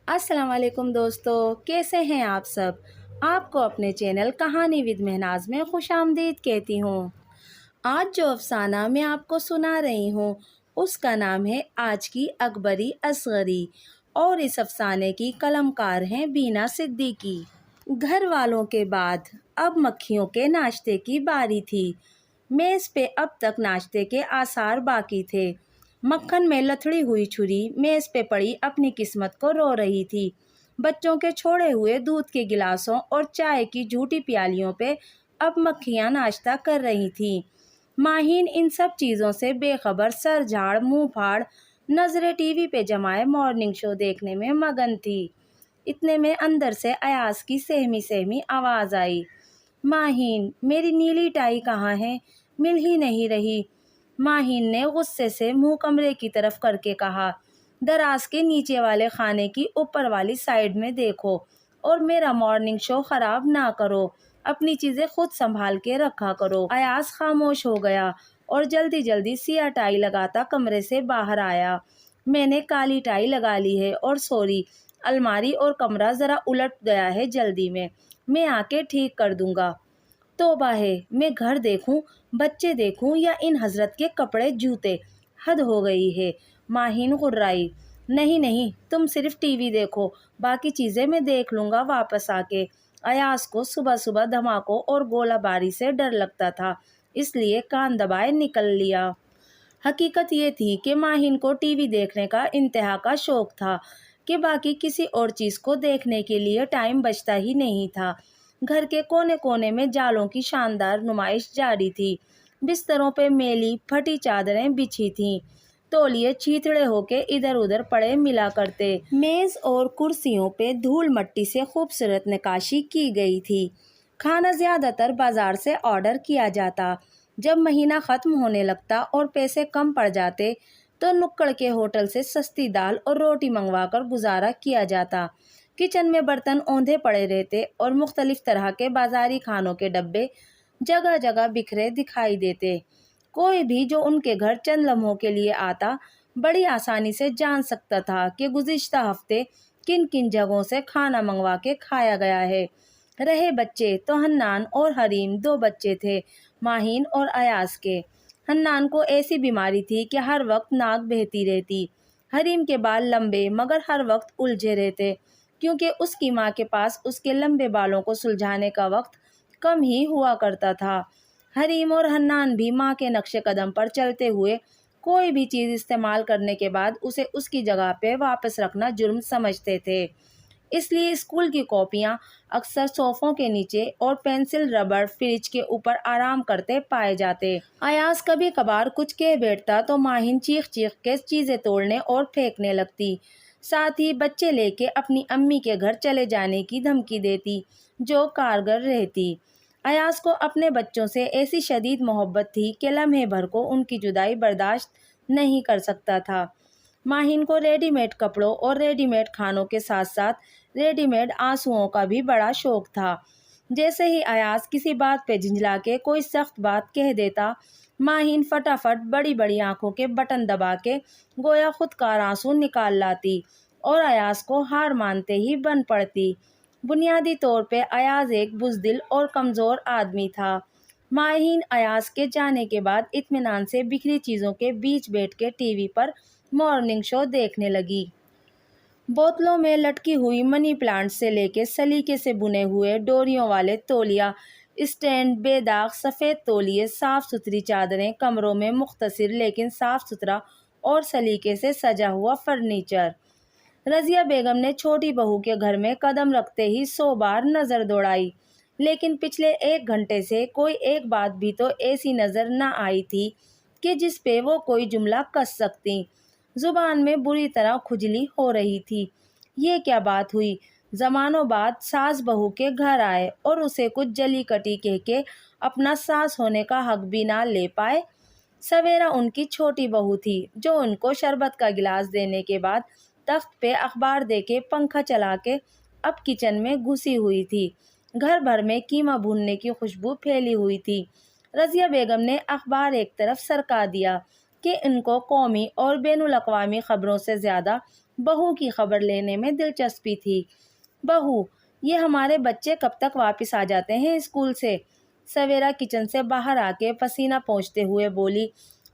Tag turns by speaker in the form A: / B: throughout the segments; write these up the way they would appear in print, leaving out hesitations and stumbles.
A: السلام علیکم دوستو، کیسے ہیں آپ سب؟ آپ کو اپنے چینل کہانی ود مہناز میں خوش آمدید کہتی ہوں۔ آج جو افسانہ میں آپ کو سنا رہی ہوں اس کا نام ہے آج کی اکبری اصغری، اور اس افسانے کی قلمکار ہیں بینا صدیقی۔ گھر والوں کے بعد اب مکھیوں کے ناشتے کی باری تھی۔ میز پہ اب تک ناشتے کے آثار باقی تھے۔ مکھن میں لتھڑی ہوئی چھری میز پہ پڑی اپنی قسمت کو رو رہی تھی۔ بچوں کے چھوڑے ہوئے دودھ کے گلاسوں اور چائے کی جھوٹی پیالیوں پہ اب مکھیاں ناشتہ کر رہی تھیں۔ ماہین ان سب چیزوں سے بے خبر سر جھاڑ منہ پھاڑ نظریں ٹی وی پہ جمائے مارننگ شو دیکھنے میں مگن تھی۔ اتنے میں اندر سے ایاز کی سہمی سہمی آواز آئی، ماہین میری نیلی ٹائی کہاں ہے؟ مل ہی نہیں رہی۔ ماہین نے غصے سے منہ کمرے کی طرف کر کے کہا، دراز کے نیچے والے خانے کی اوپر والی سائیڈ میں دیکھو اور میرا مارننگ شو خراب نہ کرو، اپنی چیزیں خود سنبھال کے رکھا کرو۔ ایاز خاموش ہو گیا اور جلدی جلدی سیاہ ٹائی لگاتا کمرے سے باہر آیا۔ میں نے کالی ٹائی لگا لی ہے اور سوری، الماری اور کمرہ ذرا الٹ گیا ہے جلدی میں آ کے ٹھیک کر دوں گا۔ توبہ ہے، میں گھر دیکھوں، بچے دیکھوں یا ان حضرت کے کپڑے جوتے، حد ہو گئی ہے۔ ماہین غرائی، نہیں نہیں، تم صرف ٹی وی دیکھو، باقی چیزیں میں دیکھ لوں گا واپس آ کے۔ ایاز کو صبح صبح دھماکوں اور گولہ باری سے ڈر لگتا تھا، اس لیے کان دبائے نکل لیا۔ حقیقت یہ تھی کہ ماہین کو ٹی وی دیکھنے کا انتہا کا شوق تھا کہ باقی کسی اور چیز کو دیکھنے کے لیے ٹائم بچتا ہی نہیں تھا۔ گھر کے کونے کونے میں جالوں کی شاندار نمائش جاری تھی۔ بستروں پہ میلی پھٹی چادریں بچھی تھیں، تولیے چیتڑے ہو کے ادھر ادھر پڑے ملا کرتے۔ میز اور کرسیوں پہ دھول مٹی سے خوبصورت نقاشی کی گئی تھی۔ کھانا زیادہ تر بازار سے آرڈر کیا جاتا۔ جب مہینہ ختم ہونے لگتا اور پیسے کم پڑ جاتے تو نکڑ کے ہوٹل سے سستی دال اور روٹی منگوا کر گزارا کیا جاتا۔ کچن میں برتن اوندھے پڑے رہتے اور مختلف طرح کے بازاری کھانوں کے ڈبے جگہ جگہ بکھرے دکھائی دیتے۔ کوئی بھی جو ان کے گھر چند لمحوں کے لیے آتا بڑی آسانی سے جان سکتا تھا کہ گزشتہ ہفتے کن کن جگہوں سے کھانا منگوا کے کھایا گیا ہے۔ رہے بچے تو حنان اور حریم، دو بچے تھے ماہین اور ایاز کے۔ حنان کو ایسی بیماری تھی کہ ہر وقت ناک بہتی رہتی۔ حریم کے بال لمبے مگر ہر وقت الجھے رہتے کیونکہ اس کی ماں کے پاس اس کے لمبے بالوں کو سلجھانے کا وقت کم ہی ہوا کرتا تھا۔ حریم اور حنان بھی ماں کے نقش قدم پر چلتے ہوئے کوئی بھی چیز استعمال کرنے کے بعد اسے اس کی جگہ پہ واپس رکھنا جرم سمجھتے تھے، اس لیے اسکول کی کاپیاں اکثر صوفوں کے نیچے اور پینسل ربڑ فریج کے اوپر آرام کرتے پائے جاتے۔ ایاز کبھی کبھار کچھ کہہ بیٹھتا تو ماہین چیخ چیخ کے چیزیں توڑنے اور پھینکنے لگتی، ساتھ ہی بچے لے کے اپنی امی کے گھر چلے جانے کی دھمکی دیتی جو کارگر رہتی۔ ایاز کو اپنے بچوں سے ایسی شدید محبت تھی کہ لمحے بھر کو ان کی جدائی برداشت نہیں کر سکتا تھا۔ ماہین کو ریڈی میڈ کپڑوں اور ریڈی میڈ کھانوں کے ساتھ ساتھ ریڈی میڈ آنسوؤں کا بھی بڑا شوق تھا۔ جیسے ہی ایاز کسی بات پہ جھنجلا کے کوئی سخت بات کہہ دیتا، ماہین فٹافٹ بڑی بڑی آنکھوں کے بٹن دبا کے گویا خودکار آنسو نکال لاتی اور ایاز کو ہار مانتے ہی بن پڑتی۔ بنیادی طور پہ ایاز ایک بزدل اور کمزور آدمی تھا۔ ماہین ایاز کے جانے کے بعد اطمینان سے بکھری چیزوں کے بیچ بیٹھ کے ٹی وی پر مارننگ شو دیکھنے لگی۔ بوتلوں میں لٹکی ہوئی منی پلانٹ سے لے کے سلیقے سے بنے ہوئے ڈوریوں والے تولیا اسٹینڈ، بے داغ سفید تولیے، صاف ستھری چادریں، کمروں میں مختصر لیکن صاف ستھرا اور سلیقے سے سجا ہوا فرنیچر۔ رضیہ بیگم نے چھوٹی بہو کے گھر میں قدم رکھتے ہی 100 بار نظر دوڑائی، لیکن پچھلے 1 گھنٹے سے کوئی ایک بات بھی تو ایسی نظر نہ آئی تھی کہ جس پہ وہ کوئی جملہ کس سکتی۔ زبان میں بری طرح کھجلی ہو رہی تھی۔ یہ کیا بات ہوئی؟ زمانوں بعد ساس بہو کے گھر آئے اور اسے کچھ جلی کٹی کہہ کے اپنا ساس ہونے کا حق بھی نہ لے پائے۔ سویرا ان کی چھوٹی بہو تھی جو ان کو شربت کا گلاس دینے کے بعد تخت پہ اخبار دے کے پنکھا چلا کے اب کچن میں گھسی ہوئی تھی۔ گھر بھر میں قیمہ بھوننے کی خوشبو پھیلی ہوئی تھی۔ رضیہ بیگم نے اخبار ایک طرف سرکا دیا کہ ان کو قومی اور بین الاقوامی خبروں سے زیادہ بہو کی خبر لینے میں دلچسپی تھی۔ بہو، یہ ہمارے بچے کب تک واپس آ جاتے ہیں اسکول سے؟ سویرا کچن سے باہر آ کے پسینہ پونچھتے ہوئے بولی۔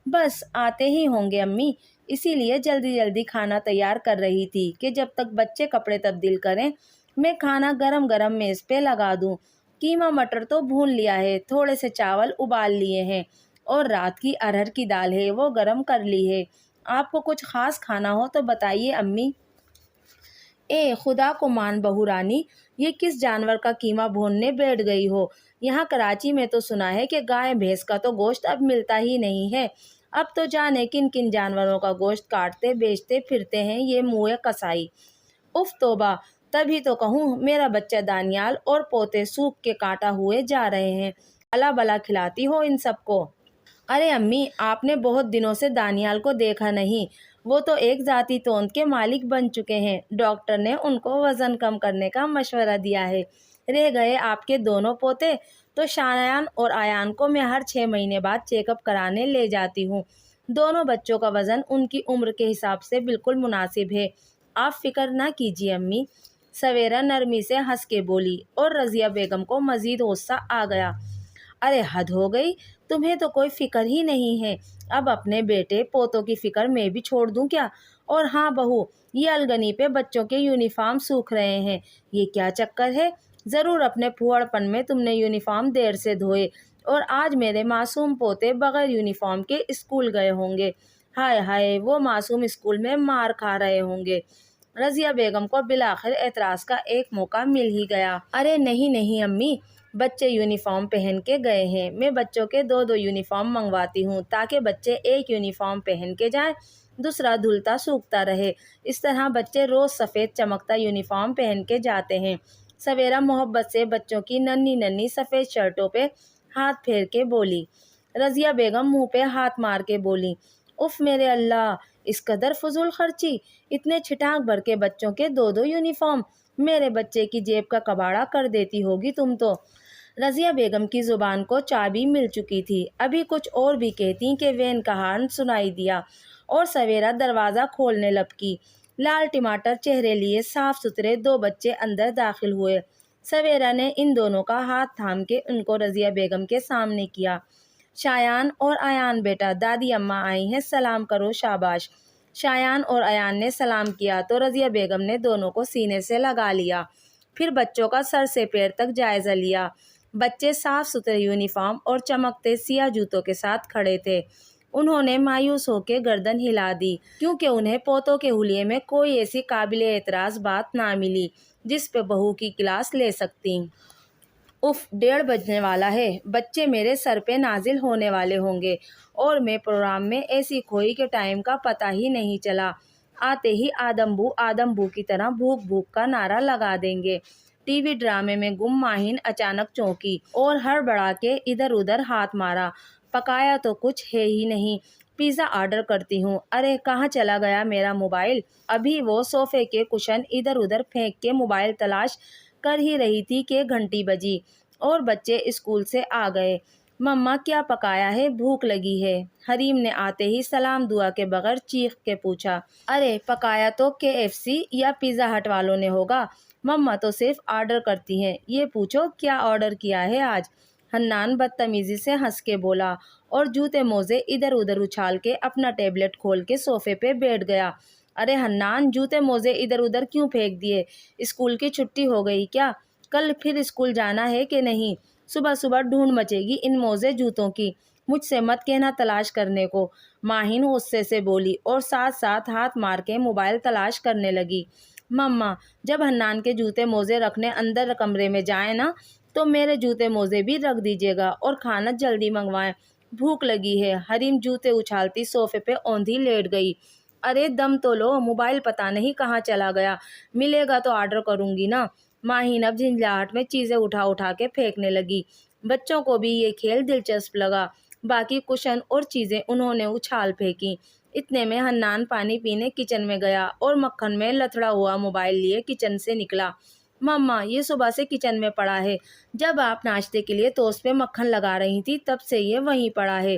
A: بس آتے ہی ہوں گے امی، اسی لیے جلدی جلدی کھانا تیار کر رہی تھی کہ جب تک بچے کپڑے تبدیل کریں میں کھانا گرم گرم میز پہ لگا دوں۔ قیمہ مٹر تو بھون لیا ہے، تھوڑے سے چاول ابال لیے ہیں اور رات کی ارہر کی دال ہے وہ گرم کر لی ہے۔ آپ کو کچھ خاص کھانا ہو تو بتائیے امی۔ اے خدا کو مان بہو رانی، یہ کس جانور کا قیمہ بھوننے بیٹھ گئی ہو؟ یہاں کراچی میں تو سنا ہے کہ گائے بھینس کا تو گوشت اب ملتا ہی نہیں ہے۔ اب تو جانے کن کن جانوروں کا گوشت کاٹتے بیچتے پھرتے ہیں یہ منہ کسائی۔ اف توبہ، تبھی تو کہوں میرا بچہ دانیال اور پوتے سوکھ کے کانٹا ہوئے جا رہے ہیں۔ بلا بلا کھلاتی ہو ان سب کو۔ ارے امی، آپ نے بہت دنوں سے دانیال کو دیکھا نہیں، وہ تو ایک ذاتی توند کے مالک بن چکے ہیں۔ ڈاکٹر نے ان کو وزن کم کرنے کا مشورہ دیا ہے۔ رہ گئے آپ کے دونوں پوتے، تو شایان اور آیان کو میں ہر 6 مہینے بعد چیک اپ کرانے لے جاتی ہوں۔ دونوں بچوں کا وزن ان کی عمر کے حساب سے بالکل مناسب ہے، آپ فکر نہ کیجیے امی۔ سویرا نرمی سے ہنس کے بولی اور رضیہ بیگم کو مزید غصہ آ گیا۔ ارے حد ہو گئی، تمہیں تو کوئی فکر ہی نہیں ہے۔ اب اپنے بیٹے پوتوں کی فکر میں بھی چھوڑ دوں کیا؟ اور ہاں بہو، یہ الگنی پہ بچوں کے یونیفارم سوکھ رہے ہیں، یہ کیا چکر ہے؟ ضرور اپنے پھوڑ پن میں تم نے یونیفارم دیر سے دھوئے اور آج میرے معصوم پوتے بغیر یونیفارم کے اسکول گئے ہوں گے۔ ہائے ہائے، وہ معصوم اسکول میں مار کھا رہے ہوں گے۔ رضیہ بیگم کو بالآخر اعتراض کا ایک موقع مل ہی گیا۔ ارے نہیں نہیں امی، بچے یونیفارم پہن کے گئے ہیں، میں بچوں کے 2 یونیفارم منگواتی ہوں تاکہ بچے ایک یونیفارم پہن کے جائیں، دوسرا دھلتا سوکھتا رہے۔ اس طرح بچے روز سفید چمکتا یونیفارم پہن کے جاتے ہیں۔ سویرا محبت سے بچوں کی ننھی ننھی سفید شرٹوں پہ ہاتھ پھیر کے بولی۔ رضیہ بیگم منہ پہ ہاتھ مار کے بولی، اف میرے اللہ، اس قدر فضول خرچی! اتنے چھٹانک بھر کے بچوں کے 2 یونیفارم! میرے بچے کی جیب کا کباڑا کر دیتی ہوگی تم تو۔ رضیہ بیگم کی زبان کو چابی مل چکی تھی، ابھی کچھ اور بھی کہتی کہ وین کا ہارن سنائی دیا اور سویرا دروازہ کھولنے لپکی۔ لال ٹماٹر چہرے لیے صاف ستھرے 2 بچے اندر داخل ہوئے۔ سویرا نے ان دونوں کا ہاتھ تھام کے ان کو رضیہ بیگم کے سامنے کیا۔ شایان اور ایان بیٹا، دادی اماں آئی ہیں، سلام کرو۔ شاباش۔ شایان اور ایان نے سلام کیا تو رضیہ بیگم نے دونوں کو سینے سے لگا لیا، پھر بچوں کا سر سے پیر تک جائزہ لیا۔ بچے صاف ستھرے یونیفارم اور چمکتے سیاہ جوتوں کے ساتھ کھڑے تھے۔ انہوں نے مایوس ہو کے گردن ہلا دی کیونکہ انہیں پوتوں کے حلیے میں کوئی ایسی قابل اعتراض بات نہ ملی جس پہ بہو کی کلاس لے سکتی۔ اف، 1:30 بجنے والا ہے، بچے میرے سر پہ نازل ہونے والے ہوں گے اور میں پروگرام میں ایسی کھوئی کہ ٹائم کا پتہ ہی نہیں چلا۔ آتے ہی آدم بو کی طرح بھوک بھوک کا نعرہ لگا دیں گے۔ ٹی وی ڈرامے میں گم ماہین اچانک چونکی اور ہڑبڑا کے ادھر ادھر ہاتھ مارا۔ پکایا تو کچھ ہے ہی نہیں، پیزا آرڈر کرتی ہوں۔ ارے کہاں چلا گیا میرا موبائل؟ ابھی وہ صوفے کے کشن ادھر ادھر پھینک کے موبائل تلاش کر ہی رہی تھی کہ گھنٹی بجی اور بچے اسکول سے آ گئے۔ مما کیا پکایا ہے؟ بھوک لگی ہے، حریم نے آتے ہی سلام دعا کے بغیر چیخ کے پوچھا۔ ارے پکایا تو KFC یا پیزا ہٹ والوں نے ہوگا، مما تو صرف آرڈر کرتی ہیں۔ یہ پوچھو کیا آرڈر کیا ہے آج؟ حنان بدتمیزی سے ہنس کے بولا اور جوتے موزے ادھر ادھر اچھال کے اپنا ٹیبلٹ کھول کے صوفے پہ بیٹھ گیا۔ ارے حنان، جوتے موزے ادھر ادھر کیوں پھینک دیے؟ اسکول کی چھٹی ہو گئی کیا؟ کل پھر اسکول جانا ہے کہ نہیں؟ صبح صبح ڈھونڈ مچے گی ان موزے جوتوں کی، مجھ سے مت کہنا تلاش کرنے کو، ماہین غصے سے بولی اور ساتھ ساتھ ہاتھ مار کے موبائل تلاش کرنے لگی۔ مما، جب حنان کے جوتے موزے رکھنے اندر کمرے میں جائیں نا تو میرے جوتے موزے بھی رکھ دیجیے گا اور کھانا جلدی منگوائیں، بھوک لگی ہے۔ حریم جوتے اچھالتی صوفے پہ اوندھی لیٹ گئی۔ ارے دم تو لو، موبائل پتہ نہیں کہاں چلا گیا، ملے گا تو آرڈر کروں گی نا۔ ماہین اب جھنجھلاہٹ میں چیزیں اٹھا کے پھینکنے لگی۔ بچوں کو بھی یہ کھیل دلچسپ لگا، باقی کشن اور چیزیں انہوں نے اچھال پھینکی۔ اتنے میں حنان پانی پینے کچن میں گیا اور مکھن میں لتھڑا ہوا موبائل لیے کچن سے نکلا۔ مما، یہ صبح سے کچن میں پڑا ہے، جب آپ ناشتے کے لیے ٹوسٹ پہ مکھن لگا رہی تھی تب سے یہ وہیں پڑا ہے،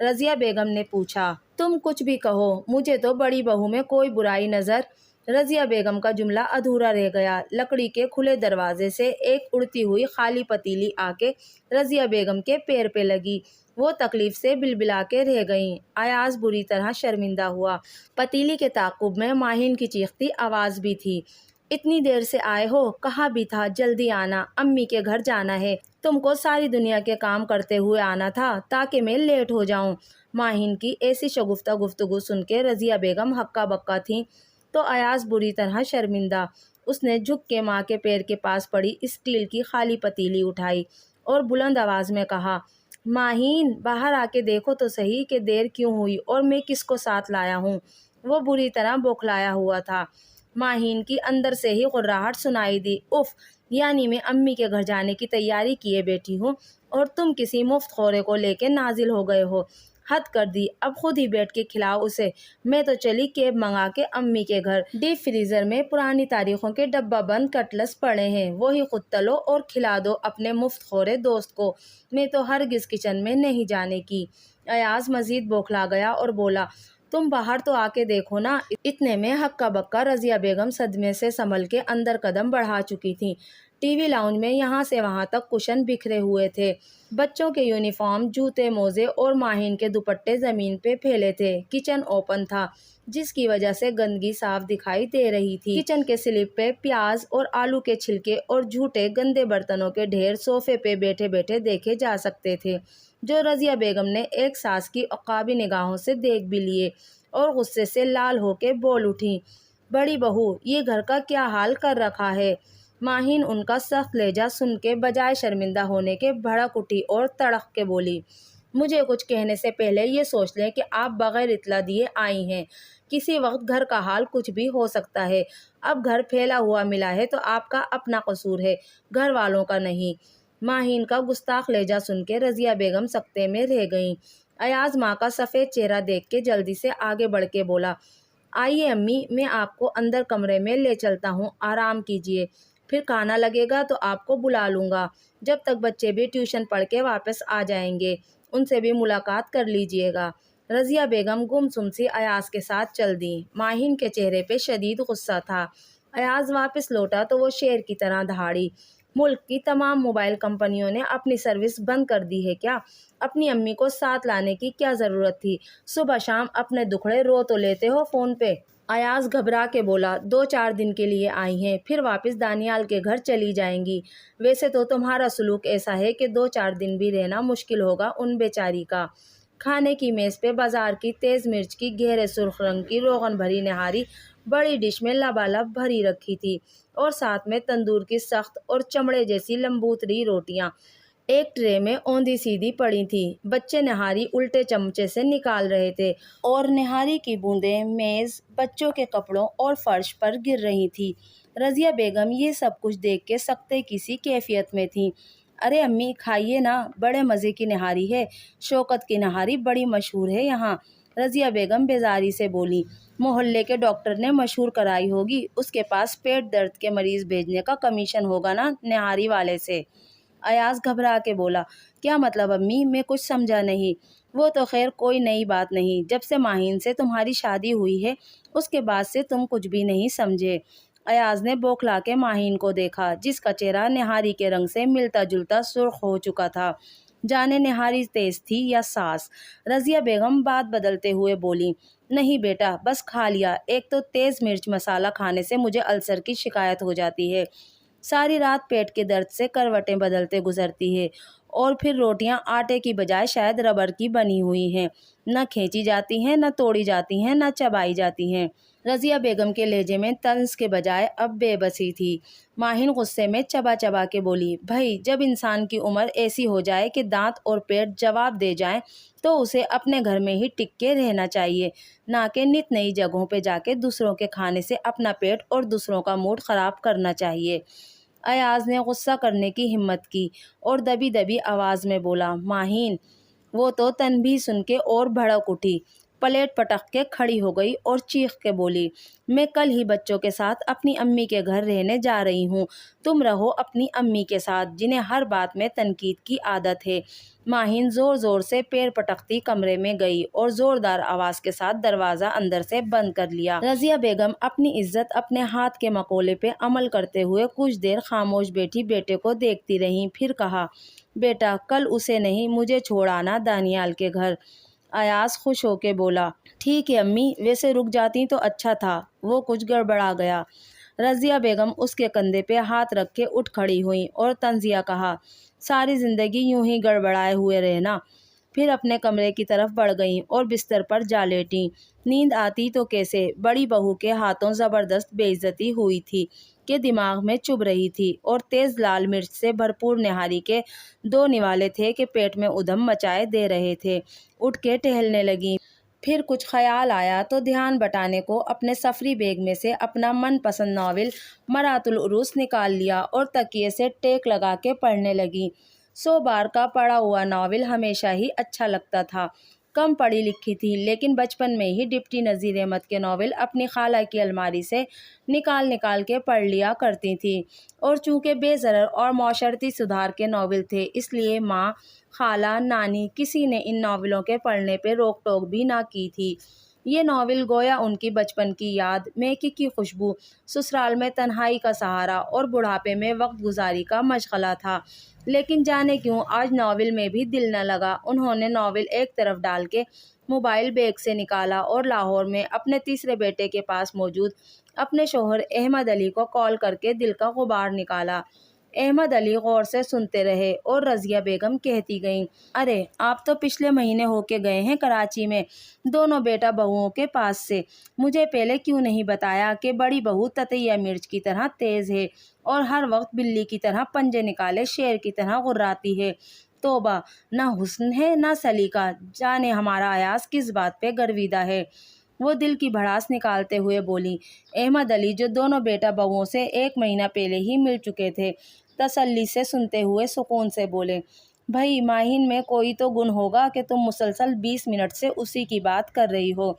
A: رضیہ بیگم نے پوچھا۔ تم کچھ بھی کہو، مجھے تو بڑی بہو میں کوئی برائی نظر۔ رضیہ بیگم کا جملہ ادھورا رہ گیا۔ لکڑی کے کھلے دروازے سے ایک اڑتی ہوئی خالی پتیلی آ کے رضیہ بیگم کے پیر پہ لگی۔ وہ تکلیف سے بلبلا کے رہ گئیں۔ ایاز بری طرح شرمندہ ہوا۔ پتیلی کے تعاقب میں ماہین کی چیختی آواز بھی تھی۔ اتنی دیر سے آئے ہو، کہا بھی تھا جلدی آنا، امی کے گھر جانا ہے۔ تم کو ساری دنیا کے کام کرتے ہوئے آنا تھا تاکہ میں لیٹ ہو جاؤں۔ ماہین کی ایسی شگفتہ گفتگو سن کے رضیہ بیگم ہکا بکا تھیں تو ایاز بری طرح شرمندہ۔ اس نے جھک کے ماں کے پیر کے پاس پڑی اسٹیل کی خالی پتیلی اٹھائی اور بلند آواز میں کہا، ماہین باہر آ کے دیکھو تو صحیح کہ دیر کیوں ہوئی اور میں کس کو ساتھ لایا ہوں۔ وہ بری طرح بوکھلایا ہوا تھا۔ ماہین کی اندر سے ہی غراہٹ سنائی دی، اف، یعنی میں امی کے گھر جانے کی تیاری کیے بیٹھی ہوں اور تم کسی مفت خورے کو لے کے نازل ہو گئے ہو۔ حد کر دی، اب خود ہی بیٹھ کے کھلاؤ اسے۔ میں تو چلی کیب منگا کے امی کے گھر، ڈیپ فریزر میں پرانی تاریخوں کے ڈبہ بند کٹلس پڑے ہیں، وہی خود تلو اور کھلا دو اپنے مفت خورے دوست کو۔ میں تو ہرگز کچن میں نہیں جانے کی۔ ایاز مزید بوکھلا گیا اور بولا، تم باہر تو آ کے دیکھو نا۔ اتنے میں ہکا بکا رضیہ بیگم صدمے سے سنبھل کے اندر قدم بڑھا چکی تھیں۔ ٹی وی لاؤنج میں یہاں سے وہاں تک کشن بکھرے ہوئے تھے، بچوں کے یونیفارم، جوتے، موزے اور ماہین کے دوپٹے زمین پہ پھیلے تھے۔ کچن اوپن تھا جس کی وجہ سے گندگی صاف دکھائی دے رہی تھی۔ کچن کے سلپ پہ پیاز اور آلو کے چھلکے اور جھوٹے گندے برتنوں کے ڈھیر صوفے پہ بیٹھے بیٹھے دیکھے جا سکتے تھے، جو رضیہ بیگم نے ایک ساس کی عقابی نگاہوں سے دیکھ بھی لیے اور غصے سے لال ہو کے بول اٹھی، بڑی بہو، یہ گھر کا کیا حال کر رکھا ہے؟ ماہین ان کا سخت لہجہ سن کے بجائے شرمندہ ہونے کے بھڑک اٹھی اور تڑق کے بولی، مجھے کچھ کہنے سے پہلے یہ سوچ لیں کہ آپ بغیر اطلاع دیے آئی ہیں۔ کسی وقت گھر کا حال کچھ بھی ہو سکتا ہے۔ اب گھر پھیلا ہوا ملا ہے تو آپ کا اپنا قصور ہے، گھر والوں کا نہیں۔ ماہین کا گستاخ لہجہ سن کے رضیہ بیگم سکتے میں رہ گئیں۔ ایاز ماں کا سفید چہرہ دیکھ کے جلدی سے آگے بڑھ کے بولا، آئیے امی، میں آپ کو اندر کمرے میں لے چلتا ہوں، آرام کیجیے، پھر کھانا لگے گا تو آپ کو بلا لوں گا۔ جب تک بچے بھی ٹیوشن پڑھ کے واپس آ جائیں گے، ان سے بھی ملاقات کر لیجیے گا۔ رضیہ بیگم گمسم سی ایاز کے ساتھ چل دیں۔ ماہین کے چہرے پہ شدید غصہ تھا۔ ایاز واپس لوٹا تو وہ شیر کی طرح دہاڑی، ملک کی تمام موبائل کمپنیوں نے اپنی سروس بند کر دی ہے کیا؟ اپنی امی کو ساتھ لانے کی کیا ضرورت تھی؟ صبح شام اپنے دکھڑے رو تو لیتے ہو فون پہ۔ ایاز گھبرا کے بولا، 2-4 دن کے لیے آئی ہیں، پھر واپس دانیال کے گھر چلی جائیں گی۔ ویسے تو تمہارا سلوک ایسا ہے کہ 2-4 دن بھی رہنا مشکل ہوگا ان بیچاری کا۔ کھانے کی میز پہ بازار کی تیز مرچ کی گہرے سرخ رنگ کی روغن بھری نہاری بڑی ڈش میں لبالب بھری رکھی تھی اور ساتھ میں تندور کی سخت اور چمڑے جیسی لمبوتری روٹیاں ایک ٹرے میں اوندھی سیدھی پڑی تھیں۔ بچے نہاری الٹے چمچے سے نکال رہے تھے اور نہاری کی بوندیں میز، بچوں کے کپڑوں اور فرش پر گر رہی تھیں۔ رضیہ بیگم یہ سب کچھ دیکھ کے سکتے کی سی کیفیت میں تھیں۔ ارے امی، کھائیے نا، بڑے مزے کی نہاری ہے، شوکت کی نہاری بڑی مشہور ہے یہاں۔ رضیہ بیگم بیزاری سے بولی، محلے کے ڈاکٹر نے مشہور کرائی ہوگی، اس کے پاس پیٹ درد کے مریض بھیجنے کا کمیشن ہوگا نا نہاری والے سے۔ ایاز گھبرا کے بولا، کیا مطلب امی؟ میں کچھ سمجھا نہیں۔ وہ تو خیر کوئی نئی بات نہیں، جب سے ماہین سے تمہاری شادی ہوئی ہے اس کے بعد سے تم کچھ بھی نہیں سمجھے۔ ایاز نے بوکھلا کے ماہین کو دیکھا جس کا چہرہ نہاری کے رنگ سے ملتا جلتا سرخ ہو چکا تھا، جانے نہاری تیز تھی یا ساس۔ رضیہ بیگم بات بدلتے ہوئے بولی، نہیں بیٹا، بس کھا لیا، ایک تو تیز مرچ مسالہ کھانے سے مجھے السر کی شکایت ہو جاتی ہے، ساری رات پیٹ کے درد سے کروٹیں بدلتے گزرتی ہے، اور پھر روٹیاں آٹے کی بجائے شاید ربر کی بنی ہوئی ہیں، نہ کھینچی جاتی ہیں، نہ توڑی جاتی ہیں، نہ چبائی جاتی ہیں۔ رضیہ بیگم کے لہجے میں طنز کے بجائے اب بے بسی تھی۔ ماہین غصے میں چبا چبا کے بولی، بھائی جب انسان کی عمر ایسی ہو جائے کہ دانت اور پیٹ جواب دے جائیں تو اسے اپنے گھر میں ہی ٹک کے رہنا چاہیے، نہ کہ نت نئی جگہوں پہ جا کے دوسروں کے کھانے سے اپنا پیٹ اور دوسروں کا موڈ خراب کرنا چاہیے۔ ایاز نے غصہ کرنے کی ہمت کی اور دبی دبی آواز میں بولا، ماہین۔ وہ تو تنبیہ سن کے اور بھڑک اٹھی، پلیٹ پٹک کے کھڑی ہو گئی اور چیخ کے بولی، میں کل ہی بچوں کے ساتھ اپنی امی کے گھر رہنے جا رہی ہوں، تم رہو اپنی امی کے ساتھ جنہیں ہر بات میں تنقید کی عادت ہے۔ ماہین زور زور سے پیر پٹکتی کمرے میں گئی اور زوردار آواز کے ساتھ دروازہ اندر سے بند کر لیا۔ رضیہ بیگم اپنی عزت اپنے ہاتھ کے مقولے پہ عمل کرتے ہوئے کچھ دیر خاموش بیٹھی بیٹے کو دیکھتی رہیں، پھر کہا، بیٹا کل اسے نہیں مجھے چھوڑ آنا دانیال کے گھر۔ ایاز خوش ہو کے بولا، ٹھیک ہے امی، ویسے رک جاتی تو اچھا تھا، وہ کچھ گڑبڑا گیا۔ رضیہ بیگم اس کے کندھے پہ ہاتھ رکھ کے اٹھ کھڑی ہوئیں اور طنزیہ کہا، ساری زندگی یوں ہی گڑبڑائے ہوئے رہنا۔ پھر اپنے کمرے کی طرف بڑھ گئیں اور بستر پر جا لیٹیں۔ نیند آتی تو کیسے، بڑی بہو کے ہاتھوں زبردست بے عزتی ہوئی تھی کہ دماغ میں چبھ رہی تھی، اور تیز لال مرچ سے بھرپور نہاری کے 2 نوالے تھے کہ پیٹ میں ادھم مچائے دے رہے تھے۔ اٹھ کے ٹہلنے لگیں۔ پھر کچھ خیال آیا تو دھیان بٹانے کو اپنے سفری بیگ میں سے اپنا من پسند ناول مرات العروس نکال لیا اور تکیے سے ٹیک لگا کے پڑھنے لگیں۔ 100 بار کا پڑھا ہوا ناول ہمیشہ ہی اچھا لگتا تھا۔ کم پڑھی لکھی تھی لیکن بچپن میں ہی ڈپٹی نذیر احمد کے ناول اپنی خالہ کی الماری سے نکال کے پڑھ لیا کرتی تھی، اور چونکہ بے ضرر اور معاشرتی سدھار کے ناول تھے اس لیے ماں، خالہ، نانی کسی نے ان ناولوں کے پڑھنے پہ روک ٹوک بھی نہ کی تھی۔ یہ ناول گویا ان کی بچپن کی یاد، میکے کی خوشبو، سسرال میں تنہائی کا سہارا اور بڑھاپے میں وقت گزاری کا مشغلہ تھا۔ لیکن جانے کیوں آج ناول میں بھی دل نہ لگا۔ انہوں نے ناول ایک طرف ڈال کے موبائل بیگ سے نکالا اور لاہور میں اپنے تیسرے بیٹے کے پاس موجود اپنے شوہر احمد علی کو کال کر کے دل کا غبار نکالا۔ احمد علی غور سے سنتے رہے اور رضیہ بیگم کہتی گئیں، ارے آپ تو پچھلے مہینے ہو کے گئے ہیں کراچی میں دونوں بیٹا بہوؤں کے پاس سے، مجھے پہلے کیوں نہیں بتایا کہ بڑی بہو تتیہ مرچ کی طرح تیز ہے اور ہر وقت بلی کی طرح پنجے نکالے شیر کی طرح غراتی ہے۔ توبہ، نہ حسن ہے نہ سلیقہ، جانے ہمارا ایاز کس بات پہ گرویدہ ہے۔ وہ دل کی بھڑاس نکالتے ہوئے بولی۔ احمد علی جو دونوں بیٹا بہوؤں سے 1 مہینہ پہلے ہی مل چکے تھے، تسلی سے سنتے ہوئے سکون سے بولے، بھائی ماہین میں کوئی تو گن ہوگا کہ تم مسلسل 20 منٹ سے اسی کی بات کر رہی ہو۔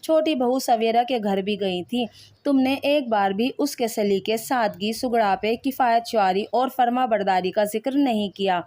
A: چھوٹی بہو سویرا کے گھر بھی گئی تھی، تم نے ایک بار بھی اس کے سلیقے، سادگی، سگڑاپے، کفایت شعاری اور فرما برداری کا ذکر نہیں کیا۔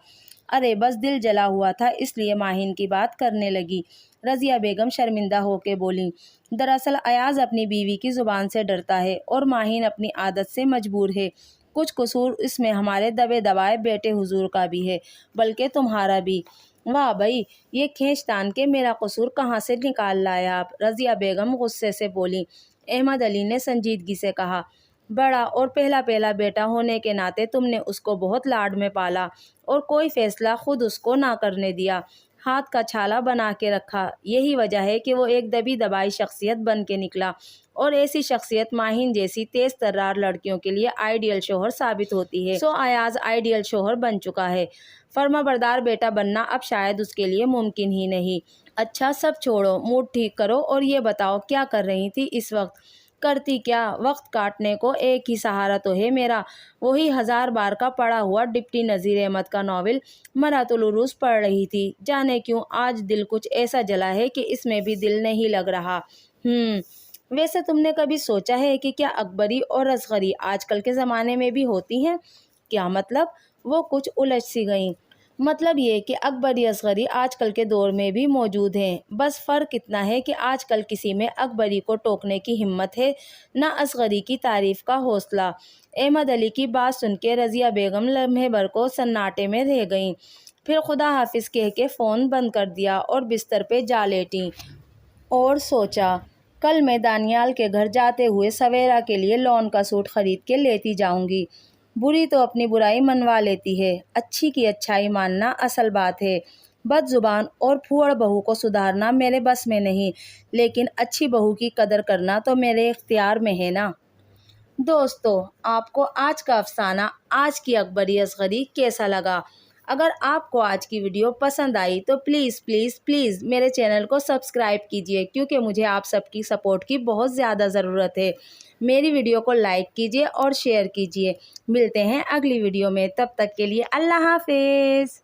A: ارے بس دل جلا ہوا تھا اس لیے ماہین کی بات کرنے لگی۔ رضیہ بیگم شرمندہ ہو کے بولیں، دراصل ایاز اپنی بیوی کی زبان سے ڈرتا ہے اور ماہین اپنی عادت سے مجبور ہے۔ کچھ قصور اس میں ہمارے دبے دبائے بیٹے حضور کا بھی ہے، بلکہ تمہارا بھی۔ واہ بھائی، یہ کھینچ تان کے میرا قصور کہاں سے نکال لائے آپ؟ رضیہ بیگم غصے سے بولی۔ احمد علی نے سنجیدگی سے کہا، بڑا اور پہلا بیٹا ہونے کے ناطے تم نے اس کو بہت لاڈ میں پالا اور کوئی فیصلہ خود اس کو نہ کرنے دیا، ہاتھ کا چھالا بنا کے رکھا۔ یہی وجہ ہے کہ وہ ایک دبی دبائی شخصیت بن کے نکلا، اور ایسی شخصیت ماہین جیسی تیز ترار لڑکیوں کے لیے آئیڈیل شوہر ثابت ہوتی ہے۔ سو ایاز آئیڈیل شوہر بن چکا ہے، فرما بردار بیٹا بننا اب شاید اس کے لیے ممکن ہی نہیں۔ اچھا سب چھوڑو، موڈ ٹھیک کرو اور یہ بتاؤ کیا کر رہی تھی اس وقت؟ کرتی کیا، وقت کاٹنے کو ایک ہی سہارا تو ہے میرا، وہی 1000 بار کا پڑھا ہوا ڈپٹی نذیر احمد کا ناول مرات العروس پڑھ رہی تھی۔ جانے کیوں آج دل کچھ ایسا جلا ہے کہ اس میں بھی دل نہیں لگ رہا۔ ویسے تم نے کبھی سوچا ہے کہ کیا اکبری اور اصغری آج کل کے زمانے میں بھی ہوتی ہیں؟ کیا مطلب؟ وہ کچھ الجھ سی گئیں۔ مطلب یہ کہ اکبری اصغری آج کل کے دور میں بھی موجود ہیں، بس فرق اتنا ہے کہ آج کل کسی میں اکبری کو ٹوکنے کی ہمت ہے، نہ اصغری کی تعریف کا حوصلہ۔ احمد علی کی بات سن کے رضیہ بیگم لمحے بھر کو سناٹے میں رہ گئیں، پھر خدا حافظ کہہ کے فون بند کر دیا اور بستر پہ جا لیٹیں اور سوچا، کل میں دانیال کے گھر جاتے ہوئے سویرا کے لیے لون کا سوٹ خرید کے لیتی جاؤں گی۔ بری تو اپنی برائی منوا لیتی ہے، اچھی کی اچھائی ماننا اصل بات ہے۔ بد زبان اور پھوڑ بہو کو سدھارنا میرے بس میں نہیں، لیکن اچھی بہو کی قدر کرنا تو میرے اختیار میں ہے نا۔ دوستو، آپ کو آج کا افسانہ، آج کی اکبری اصغری کیسا لگا؟ اگر آپ کو آج کی ویڈیو پسند آئی تو پلیز میرے چینل کو سبسکرائب کیجیے، کیونکہ مجھے آپ سب کی سپورٹ کی بہت زیادہ ضرورت ہے۔ میری ویڈیو کو لائک کیجیے اور شیئر کیجیے۔ ملتے ہیں اگلی ویڈیو میں، تب تک کے لیے اللہ حافظ۔